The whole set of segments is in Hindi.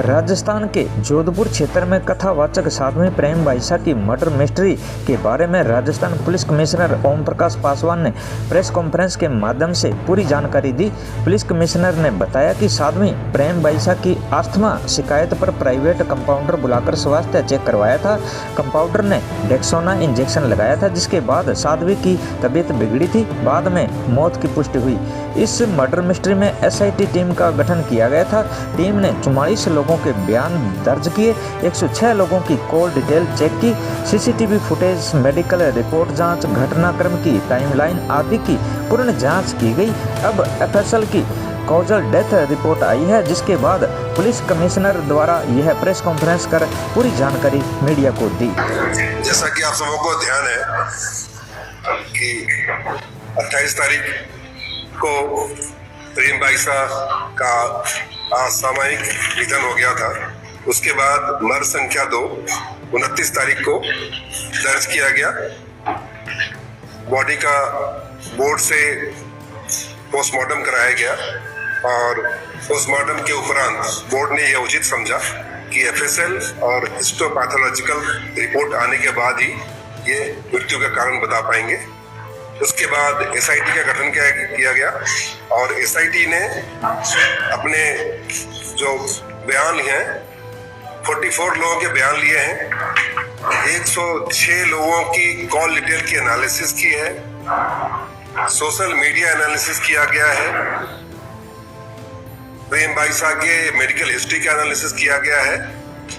राजस्थान के जोधपुर क्षेत्र में कथावाचक साध्वी प्रेम बाईसा की मर्डर मिस्ट्री के बारे में राजस्थान पुलिस कमिश्नर ओम प्रकाश पासवान ने प्रेस कॉन्फ्रेंस के माध्यम से पूरी जानकारी दी। पुलिस कमिश्नर ने बताया कि साध्वी प्रेम बाईसा की अस्थमा शिकायत पर प्राइवेट कंपाउंडर बुलाकर स्वास्थ्य चेक करवाया था। कंपाउंडर ने डेक्सोना इंजेक्शन लगाया था, जिसके बाद साध्वी की तबीयत बिगड़ी थी। बाद में मौत की पुष्टि हुई। इस मर्डर मिस्ट्री में एसआईटी टीम का गठन किया गया था। टीम ने 44 लोगों के बयान दर्ज किए, 106 लोगों की कॉल डिटेल चेक की, सीसीटीवी फुटेज, मेडिकल रिपोर्ट जांच, घटनाक्रम की टाइमलाइन आदि की पूर्ण जांच की गई। अब एफएसएल की कॉजल डेथ रिपोर्ट आई है, जिसके बाद पुलिस कमिश्नर द्वारा यह प्रेस कॉन्फ्रेंस कर पूरी जानकारी मीडिया को दी। जैसा कि आप सबको ध्यान है कि 28 तारीख को प्रेम बाईसा का असामयिक निधन हो गया था। उसके बाद मर संख्या 2 29 तारीख को दर्ज किया गया। बॉडी का बोर्ड से पोस्टमार्टम कराया गया और पोस्टमार्टम के उपरांत बोर्ड ने यह उचित समझा कि एफएसएल और हिस्टोपैथोलॉजिकल रिपोर्ट आने के बाद ही ये मृत्यु का कारण बता पाएंगे। उसके बाद एसआईटी का गठन किया गया और एसआईटी ने अपने जो बयान हैं 44 लोगों के बयान लिए हैं, 106 लोगों की कॉल डिटेल की एनालिसिस की है, सोशल मीडिया एनालिसिस किया गया है, प्रेम बाईसा के मेडिकल हिस्ट्री का एनालिसिस किया गया है,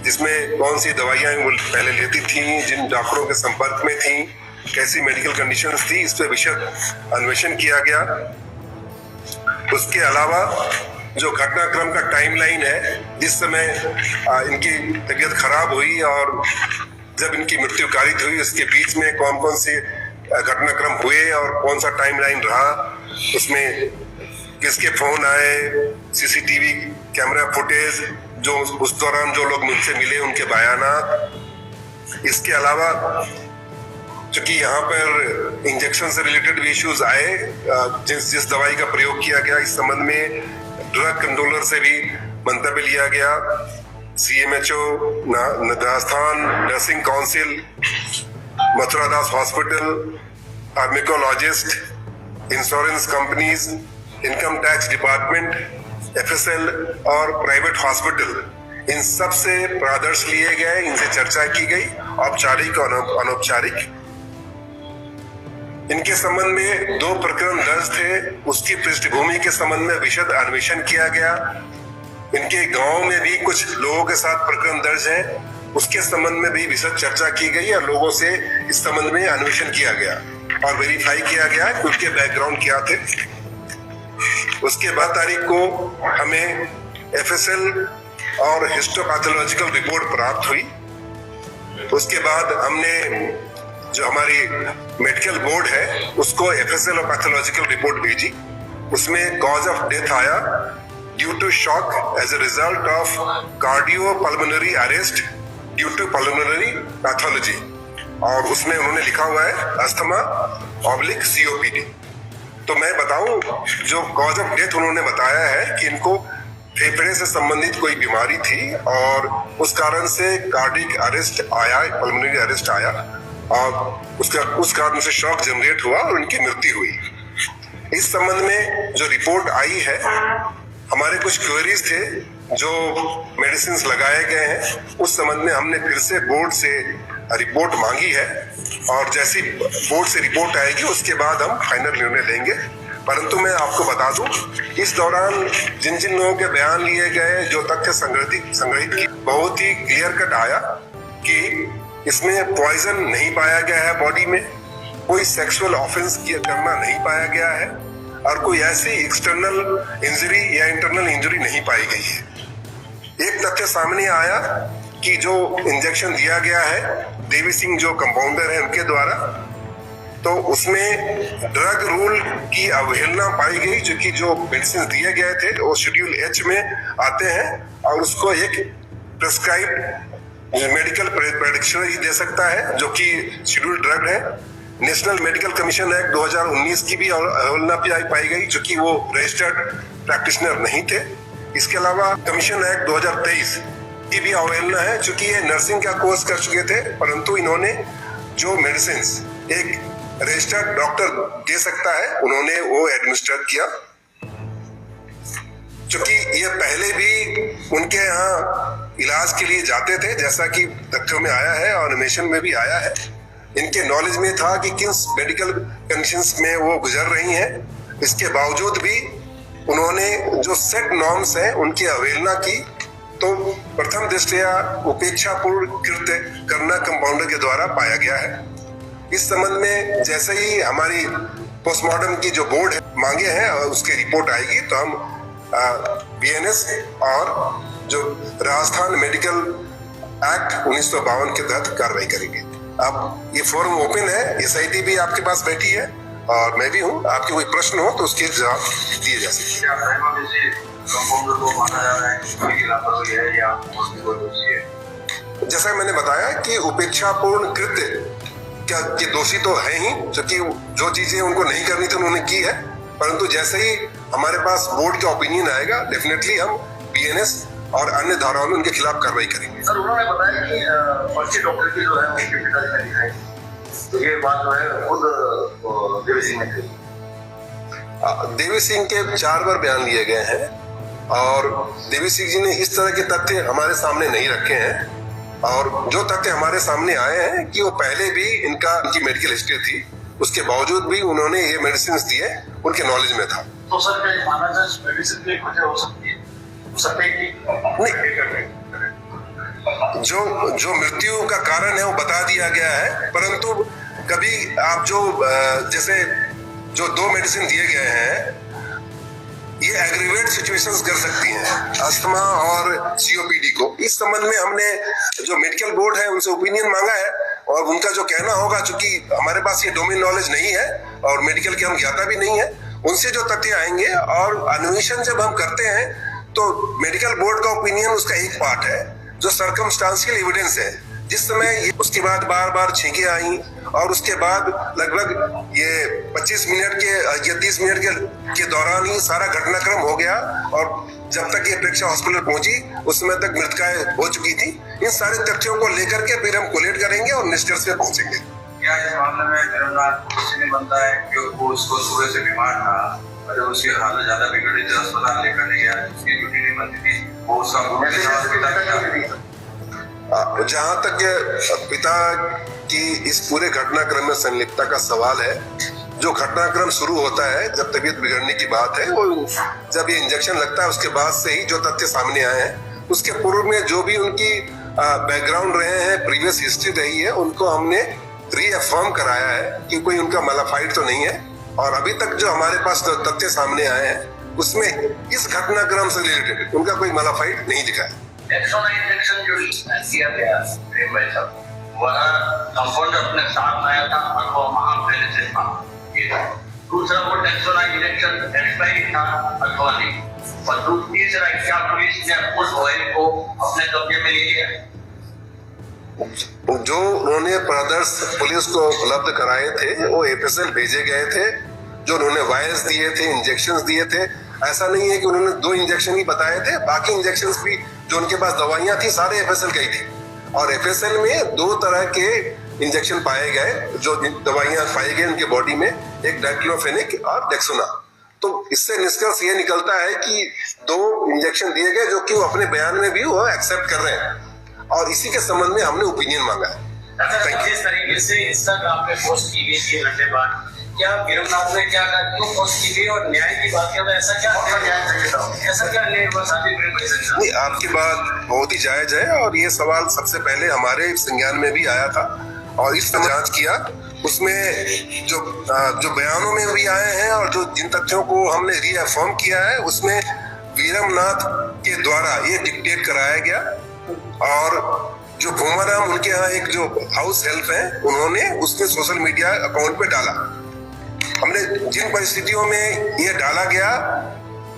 जिसमें कौन सी दवाइयां वो पहले लेती थी, जिन डॉक्टरों के संपर्क में थी, कैसी मेडिकल कंडीशंस थी, इस पे विशद अन्वेषण किया गया। उसके अलावा जो घटनाक्रम का टाइमलाइन है, जिस समय इनकी तबीयत खराब हुई और जब इनकी मृत्यु कारित हुई, उसके बीच में कौन कौन से घटनाक्रम हुए और कौन सा टाइमलाइन रहा, उसमें किसके फोन आए, सीसीटीवी कैमरा फुटेज, जो उस दौरान जो लोग मुझसे मिले उनके बयानात। इसके अलावा चूंकि यहाँ पर इंजेक्शन से रिलेटेड भी इश्यूज आए, जिस दवाई का प्रयोग किया गया, इस संबंध में ड्रग कंट्रोलर से भी मंतव्य लिया गया। CMHO, Rajasthan nursing council, Mathura Das hospital, pharmacologist, insurance companies, income tax department, FSL और प्राइवेट हॉस्पिटल, इन सब से परामर्श लिए गए, इनसे चर्चा की गई, औपचारिक और अनौपचारिक। इनके संबंध में 2 प्रकरण दर्ज थे, उसकी पृष्ठभूमि के संबंध में विशद अन्वेषण किया गया। इनके गांव में भी कुछ लोगों के साथ प्रकरण दर्ज है, उसके संबंध में भी विशद चर्चा की गई और लोगों से इस संबंध में अन्वेषण किया गया और वेरीफाई किया गया कि उनके बैकग्राउंड क्या थे। उसके बाद तारीख को हमें एफएसएल और हिस्टोपैथोलॉजिकल रिपोर्ट प्राप्त हुई। उसके बाद हमने जो हमारी मेडिकल बोर्ड है उसको एफएसएल और पैथोलॉजिकल रिपोर्ट भेजी। उसमें कॉज ऑफ डेथ आया due to shock as a result of cardiopulmonary arrest due to pulmonary pathology, और उसमें उन्होंने लिखा हुआ है अस्थमा ऑब्लिक सीओपीडी। तो मैं बताऊं, जो कॉज ऑफ डेथ उन्होंने बताया है कि इनको फेफड़े से संबंधित कोई बीमारी थी और उस कारण से कार्डिक अरेस्ट आया, पल्मोनरी अरेस्ट आया और उस कारण से शॉक जनरेट हुआ और उनकी मृत्यु हुई। इस संबंध में जो रिपोर्ट आई है, हमारे कुछ क्वेरीज थे जो मेडिसिन लगाए गए हैं, उस संबंध में हमने फिर से बोर्ड से रिपोर्ट मांगी है और जैसी बोर्ड से रिपोर्ट आएगी उसके बाद हम फाइनल निर्णय लेंगे। परंतु मैं आपको बता दूं, इस दौरान जिन जिन लोगों के बयान लिए गए, जो तथ्य संग्रहित की, बहुत ही क्लियर कट आया कि इसमें पॉइजन नहीं पाया गया है, बॉडी में कोई सेक्सुअल ऑफेंस करना नहीं पाया गया है और कोई ऐसी एक्सटर्नल इंजरी या इंटरनल इंजरी नहीं पाई गई है। एक तथ्य सामने आया कि जो इंजेक्शन दिया गया है देवी सिंह जो कंपाउंडर है उनके द्वारा, तो उसमें ड्रग रूल की अवहेलना पाई गई, जो कि जो मेडिसिन दिए गए थे वो शेड्यूल एच में आते हैं और उसको एक प्रिस्क्राइब्ड मेडिकल प्रेडिक्शनर ही दे सकता है, जो कि शेड्यूल ड्रग है। नेशनल मेडिकल कमीशन एक्ट 2019 की भी अवहेलना पाई गई, जो कि वो रजिस्टर्ड प्रैक्टिशनर नहीं थे। इसके अलावा कमीशन एक्ट 2023 की भी अवहेलना है, चूंकि ये नर्सिंग का कोर्स कर चुके थे, परंतु इन्होंने जो मेडिसिन एक रजिस्टर्ड डॉक्टर दे सकता है, उन्होंने वो एडमिनिस्टर किया। क्योंकि ये पहले भी उनके यहाँ इलाज के लिए जाते थे, जैसा कि तथ्यों में आया है और एनिमेशन में भी आया है। इनके नॉलेज में था कि किस मेडिकल कंडीशंस में वो गुजर रही हैं। इसके बावजूद भी उन्होंने जो सेट नॉर्म्स हैं उनकी अवहेलना की, तो प्रथम दृष्टया उपेक्षापूर्ण कृत्य करना कंपाउंडर के द्वारा पाया गया है। इस संबंध में जैसे ही हमारी पोस्टमार्टम की जो बोर्ड है मांगे हैं और उसकी रिपोर्ट आएगी, तो हम बीएनएस और जो राजस्थान मेडिकल एक्ट 1952 के तहत कार्रवाई करेंगे। अब ये फोरम ओपन है, एसआईटी भी आपके पास बैठी है और मैं भी हूँ। आपके कोई प्रश्न हो तो उसके जवाब दिए जा सकते हैं। जैसा मैंने बताया कि उपेक्षापूर्ण कृत्य के दोषी तो है ही, क्योंकि जो चीजें उनको नहीं करनी थी उन्होंने की है, परंतु जैसे ही हमारे पास बोर्ड का ओपिनियन आएगा, डेफिनेटली हम बीएनएस और अन्य धाराओं में उनके खिलाफ कार्रवाई करेंगे। सर, उन्होंने बताया कि पर्ची डॉक्टर की जो है उनके पिताजी ने दिखाई, तो ये बात जो है खुद देवी सिंह ने कही। देवी सिंह के 4 बार बयान लिए गए हैं और देवी सिंह जी ने इस तरह के तथ्य हमारे सामने नहीं रखे हैं, और जो तथ्य हमारे सामने आए हैं कि वो पहले भी इनकी मेडिकल हिस्ट्री थी, उसके बावजूद भी उन्होंने ये मेडिसिन दिए, उनके नॉलेज में था। तो सर क्या माना जाए मेडिसिन की वजह हो सकती है? नहीं, जो मृत्यु का कारण है वो बता दिया गया है, परंतु कभी आप जैसे जो 2 मेडिसिन दिए गए हैं, ये एग्रीवेट सिचुएशंस कर सकती हैं, अस्थमा और सीओपीडी को। इस संबंध में हमने जो मेडिकल बोर्ड है उनसे ओपिनियन मांगा है, और उनका जो कहना होगा, चूंकि हमारे पास ये डोमेन नॉलेज नहीं है और मेडिकल के हम ज्ञाता भी नहीं है, उनसे जो तथ्य आएंगे और अन्वेषण जब हम करते हैं तो मेडिकल बोर्ड का ओपिनियन उसका एक पार्ट है, जो सर्कमस्टांशियल एविडेंस है। जिस समय उसके बाद बार बार छींकें आई और उसके बाद लगभग ये 25 मिनट के या 30 मिनट के दौरान ही सारा घटनाक्रम हो गया, और जब तक ये प्रेक्षा हॉस्पिटल पहुंची उस समय तक मृतकाएं हो चुकी थी। इन सारे तथ्यों को लेकर के फिर हम कोलेट करेंगे और निष्कर्ष पे पहुंचेंगे। क्या इस मामले में धर्मनाथ बनता है कि वो उसको सुबह से बीमार था और उसकी हालत ज्यादा बिगड़ रही थी, अस्पताल लेकर नहीं गया, उसकी ड्यूटी नहीं बनती थी, वो उसका जहां तक पिता की इस पूरे घटनाक्रम में संलिप्तता का सवाल है, जो घटनाक्रम शुरू होता है जब तबीयत बिगड़ने की बात है, वो जब ये इंजेक्शन लगता है उसके बाद से ही जो तथ्य सामने आए हैं, उसके पूर्व में जो भी उनकी बैकग्राउंड रहे हैं, प्रीवियस हिस्ट्री रही है, उनको हमने रीअफर्म कराया है कि कोई उनका मलाफाइड तो नहीं है। और अभी तक जो हमारे पास तथ्य सामने आए हैं उसमें इस घटनाक्रम से रिलेटेड उनका कोई मलाफाइड नहीं दिखा है। इंजेक्शन जो दिया गया प्रेम भाई साहब, वह कंपाउंडर अपने साथ आया था और वो वहां पहले से था। दूसरा वो टेक्सोनाइज इंजेक्शन एक्सपायरी था अथवा नहीं, और तीसरा क्या पुलिस ने उस ऑयल को अपने कब्जे में ले लिया? जो उन्होंने प्रदर्श पुलिस को उपलब्ध कराए थे वो एफएसएल भेजे गए थे, जो उन्होंने वायर्स दिए थे, इंजेक्शंस दिए थे। ऐसा नहीं है कि उन्होंने 2 इंजेक्शन ही बताए थे, बाकी इंजेक्शंस भी जो उनके पास दवाइयां थी सारे एफएसएल की थी। और एफएसएल में 2 तरह के इंजेक्शन पाए गए, जो दवाइयां पाई गई उनके बॉडी में, एक डाइक्लोफेनिक और डेक्सोना। तो इससे निष्कर्ष ये निकलता है कि 2 इंजेक्शन दिए गए, जो कि वो अपने बयान में भी वो एक्सेप्ट कर रहे हैं, और इसी के संबंध में हमने ओपिनियन मांगा है। जिस तरीके से इंस्टाग्राम पे पोस्ट की गई 6 घंटे बाद, क्या गिरफ्तार ने क्या क्यों पोस्ट की गई, और न्याय की बात क्या ऐसा क्या ऐसा क्या नहीं? आपकी बात बहुत ही जायज है, और ये सवाल सबसे पहले हमारे संज्ञान में भी आया था और इस पर जांच किया। उसमें जो बयानों में भी आए हैं और जो जिन तथ्यों को हमने रीअफर्म किया है, उसमें वीरमनाथ के द्वारा ये डिक्टेट कराया गया, और जो भूमाराम उनके यहाँ एक जो हाउस हेल्प है, उन्होंने उसमें सोशल मीडिया अकाउंट पे डाला। हमने जिन परिस्थितियों में ये डाला गया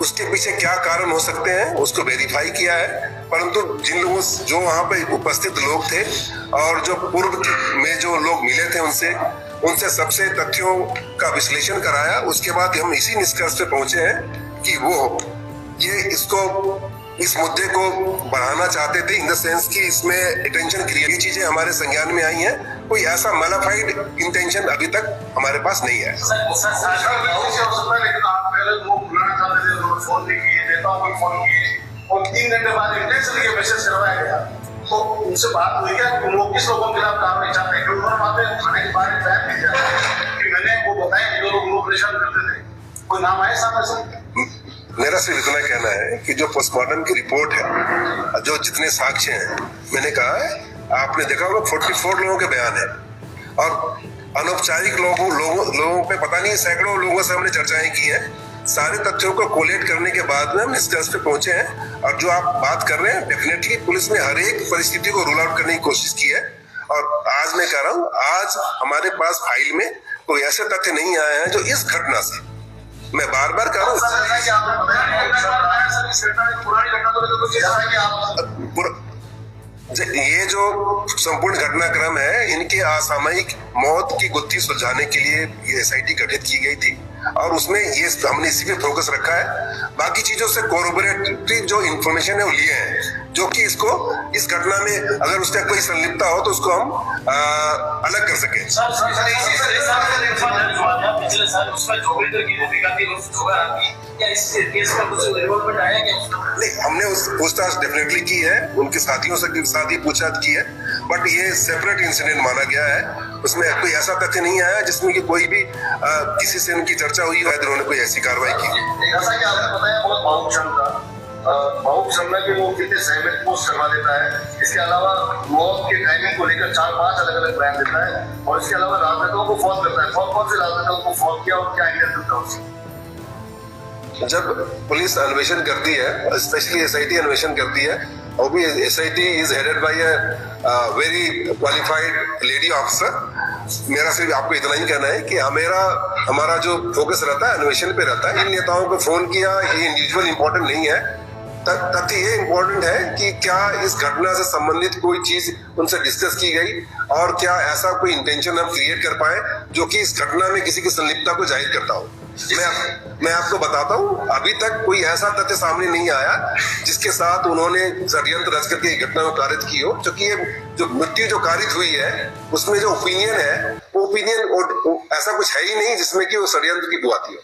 उसके पीछे क्या कारण हो सकते हैं उसको वेरीफाई किया है, परंतु जिन लोगों जो वहाँ पे उपस्थित लोग थे और जो पूर्व में जो लोग मिले थे उनसे सबसे तथ्यों का विश्लेषण कराया। उसके बाद हम इसी निष्कर्ष पे पहुंचे हैं कि वो ये इस मुद्दे को बढ़ाना चाहते थे, इन द सेंस कि इसमें अटेंशन क्रिएट, ये चीजें हमारे संज्ञान में आई हैं। कोई ऐसा मैलिफाइड इंटेंशन अभी तक हमारे पास नहीं है। और 3 घंटे बाद इंटेंशनली ये मैसेज करवाया गया, तो उनसे बात हुई क्या कि वो किस लोगों के खिलाफ कार्रवाई चाहते हैं? क्योंकि वहाँ पे थाने के बारे में बयान नहीं दिया कि मैंने वो बताया जो लोग वो परेशान करते थे, कोई नाम आए सामने से? मेरा सिर्फ इतना कहना है कि जो पोस्टमार्टम की रिपोर्ट है, जो जितने साक्ष्य हैं, मैंने कहा है, आपने देखा होगा 44 लोगों के बयान है और अनौपचारिक लोगों पे पता नहीं सैकड़ों लोगों से हमने चर्चाएं की हैं। सारे तथ्यों को कोलेट करने के बाद में हम इस स्टेज पे पहुंचे हैं। और जो आप बात कर रहे हैं, डेफिनेटली पुलिस ने हर एक परिस्थिति को रूल आउट करने की कोशिश की है। और आज मैं कह रहा हूं, आज हमारे पास फाइल में कोई ऐसे तथ्य नहीं आए हैं जो इस घटना से, मैं बार बार कह रहा हूँ, ये जो संपूर्ण घटनाक्रम है, इनके असामयिक मौत की गुत्थी सुलझाने के लिए ये एसआईटी गठित की गई थी और उसमें ये हमने इसी पे फोकस रखा है। बाकी चीजों से कोरोबोरेटिव जो इंफॉर्मेशन है वो लिए हैं, जो कि इसको इस घटना में अगर उसका कोई संलिप्तता हो तो उसको हम अलग कर सके। पिछले साल उसका जोगिंदर की भूमिका थी, क्या इस केस में कुछ इन्वॉल्वमेंट आया क्या? नहीं, हमने उस पूछताछ डेफिनेटली की है, उनके साथियों से साथ ही पूछताछ की है, बट ये सेपरेट इंसिडेंट माना गया है। उसमें कोई ऐसा तथ्य नहीं आया जिसमें कि कोई भी किसी से उनकी चर्चा हुई हो, उन्होंने कोई ऐसी कार्रवाई की। जैसा कि आपने बताया, बहुत भावुक क्षण था, भावुक क्षण में कि वो कितने सहमत पोस्ट करवा देता है। इसके अलावा मौत के टाइमिंग को लेकर 4-5 अलग-अलग बयान देता है और इसके अलावा राजनेताओं को फोन करता है। कौन से राजनेताओं को फोन किया और क्या इंटरव्यू था उससे? जब पुलिस अन्वेषण करती है, स्पेशली एसआईटी अन्वेषण करती है, और भी SIT is headed by a very qualified lady officer. मेरा सिर्फ आपको इतना ही कहना है कि हमारा जो फोकस रहता है अन्वेषण पे रहता है। इन नेताओं को फोन किया, ये इंडिविजुअल इंपॉर्टेंट नहीं है, तथ्य ये इम्पोर्टेंट है कि क्या इस घटना से संबंधित कोई चीज उनसे डिस्कस की गई और क्या ऐसा कोई इंटेंशन हम क्रिएट कर पाए जो कि इस घटना में किसी की संलिप्तता को जाहिर करता हो। मैं आपको बताता हूं, अभी तक कोई ऐसा तथ्य सामने नहीं आया जिसके साथ उन्होंने षड्यंत्र रच करके घटना को कारित की हो। क्योंकि ये जो मृत्यु जो कारित हुई है उसमें जो ओपिनियन है, वो ओपिनियन ऐसा कुछ है ही नहीं जिसमें कि वो षड्यंत्र की बुआती हो।